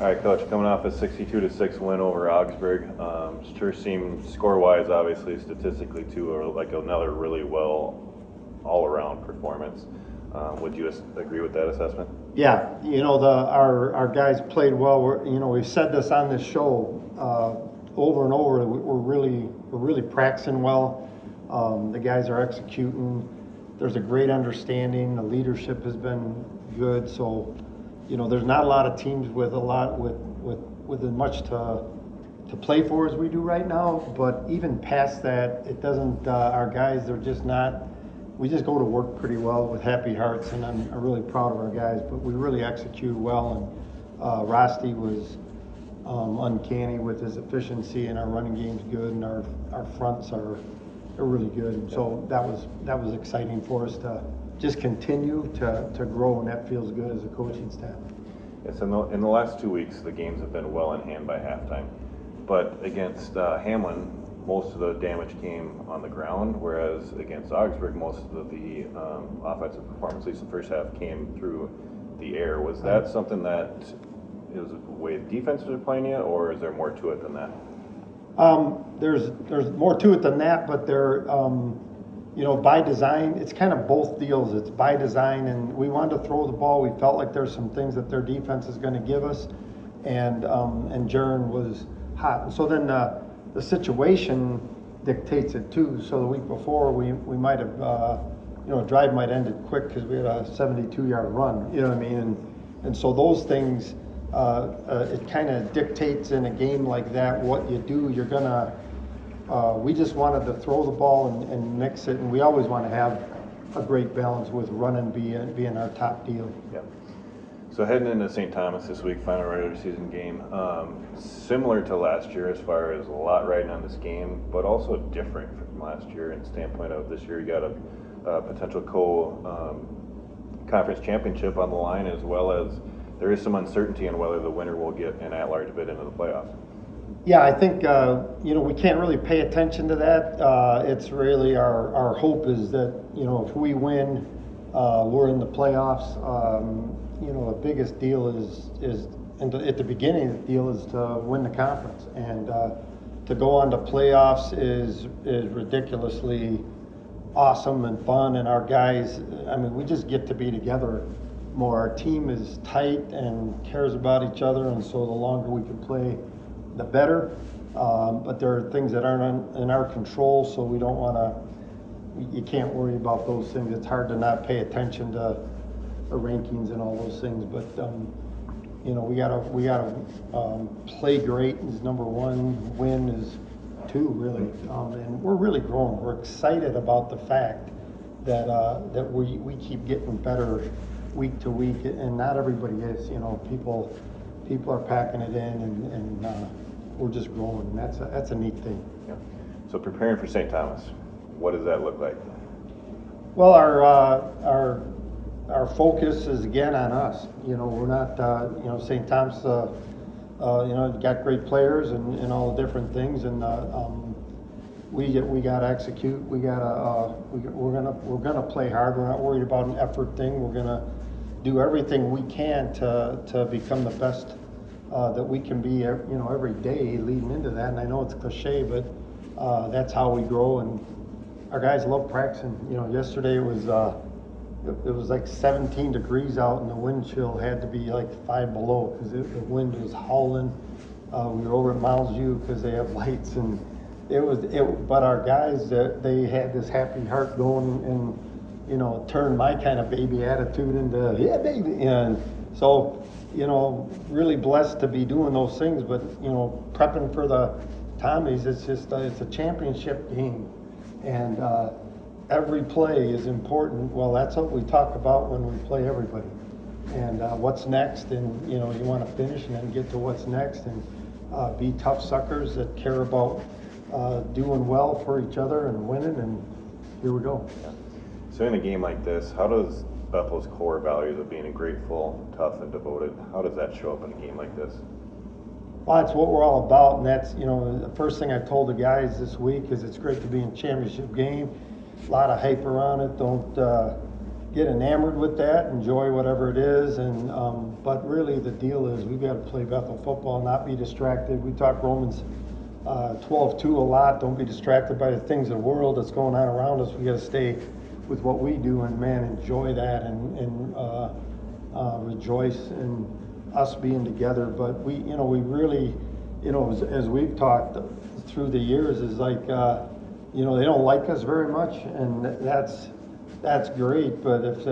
All right, Coach, coming off a 62-6 win over Augsburg, sure seemed score-wise, obviously, statistically too, or like another really well all-around performance. Would you agree with that assessment? Yeah, our guys played well. We've said this on this show over and over. We're really practicing well. The guys are executing. There's a great understanding. The leadership has been good. So, there's not a lot of teams with as much to play for as we do right now. But even past that, it doesn't. Our guys, they're just not. We just go to work pretty well with happy hearts, and I'm really proud of our guys. But we really executed well, and Rosti was uncanny with his efficiency, and our running game's good, and our fronts are really good. And so that was exciting for us to just continue to grow, and that feels good as a coaching staff. Yes, in the last 2 weeks, the games have been well in hand by halftime. But against Hamlin, most of the damage came on the ground, whereas against Augsburg, most of the offensive performance, at least the first half, came through the air. Was that something that is the way the defenses are playing yet, or is there more to it than that? There's more to it than that, but they're by design. It's kind of both deals. It's by design, and we wanted to throw the ball. We felt like there's some things that their defense is going to give us, and Jern was hot. And so then the situation dictates it too. So the week before we might have a drive might have ended quick because we had a 72-yard run. You know what I mean? And so those things. It kind of dictates in a game like that what you do. You're gonna. We just wanted to throw the ball and mix it, and we always want to have a great balance with running being our top deal. Yeah. So heading into St. Thomas this week, final regular season game, similar to last year as far as a lot riding on this game, but also different from last year in standpoint of this year you got a potential Kol Conference Championship on the line, as well as there is some uncertainty on whether the winner will get an at-large bid into the playoffs. Yeah, I think we can't really pay attention to that. It's really our hope is that if we win, we're in the playoffs. The biggest deal is at the beginning of the deal is to win the conference, and to go on to playoffs is ridiculously awesome and fun. And our guys, we just get to be together more. Our team is tight and cares about each other, and so the longer we can play, the better. But there are things that aren't in our control, so we don't want to. You can't worry about those things. It's hard to not pay attention to the rankings and all those things. But we gotta play great is number one. Win is two, really. And we're really growing. We're excited about the fact that we keep getting better week to week, and not everybody is. People are packing it in, and we're just growing, and that's a neat thing. Yeah. So preparing for St. Thomas, what does that look like? Well, our focus is again on us. We're not St. Thomas. Got great players and all the different things, and we got to execute. We're gonna play hard. We're not worried about an effort thing. We're gonna do everything we can to become the best that we can be. Every day leading into that. And I know it's cliche, but that's how we grow. And our guys love practicing. Yesterday it was like 17 degrees out, and the wind chill had to be like 5 below because the wind was howling. We were over at Miles U because they have lights, and but our guys, they had this happy heart going, and turned my kind of baby attitude into yeah baby, and so really blessed to be doing those things. But prepping for the Tommies, it's just it's a championship game, and every play is important. Well, that's what we talk about when we play everybody, and what's next, and you want to finish and then get to what's next, and be tough suckers that care about doing well for each other and winning, and here we go. Yeah. So in a game like this, how does Bethel's core values of being grateful, tough, and devoted, how does that show up in a game like this? Well, that's what we're all about, and that's the first thing I told the guys this week is it's great to be in a championship game. A lot of hype around it. Don't get enamored with that. Enjoy whatever it is, and But really, the deal is we've got to play Bethel football, not be distracted. We talk Romans 12:2 a lot. Don't be distracted by the things of the world that's going on around us. We got to stay with what we do and, man, enjoy that and rejoice in us being together. But we really, as we've talked through the years, is like, they don't like us very much, and that's great. But if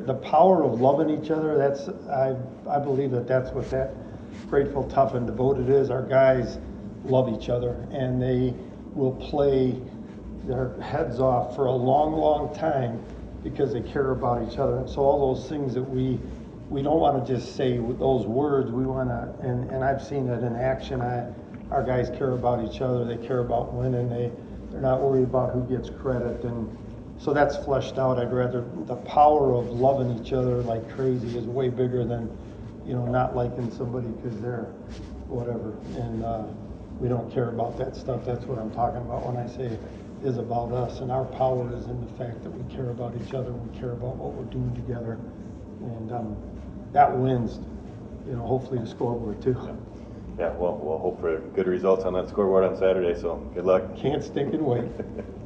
the power of loving each other, I believe that's what that Grateful, Tough, and Devoted is. Our guys love each other, and they will play their heads off for a long, long time because they care about each other. And so all those things that we don't want to just say with those words, we want to, and I've seen it in action. Our guys care about each other. They care about winning. They're not worried about who gets credit, and so that's fleshed out. I'd rather, the power of loving each other like crazy is way bigger than, not liking somebody because they're whatever. And we don't care about that stuff. That's what I'm talking about when I say it is about us. And our power is in the fact that we care about each other. We care about what we're doing together. And that wins, hopefully the scoreboard too. Yeah, well, we'll hope for good results on that scoreboard on Saturday, so good luck. Can't stink and wait.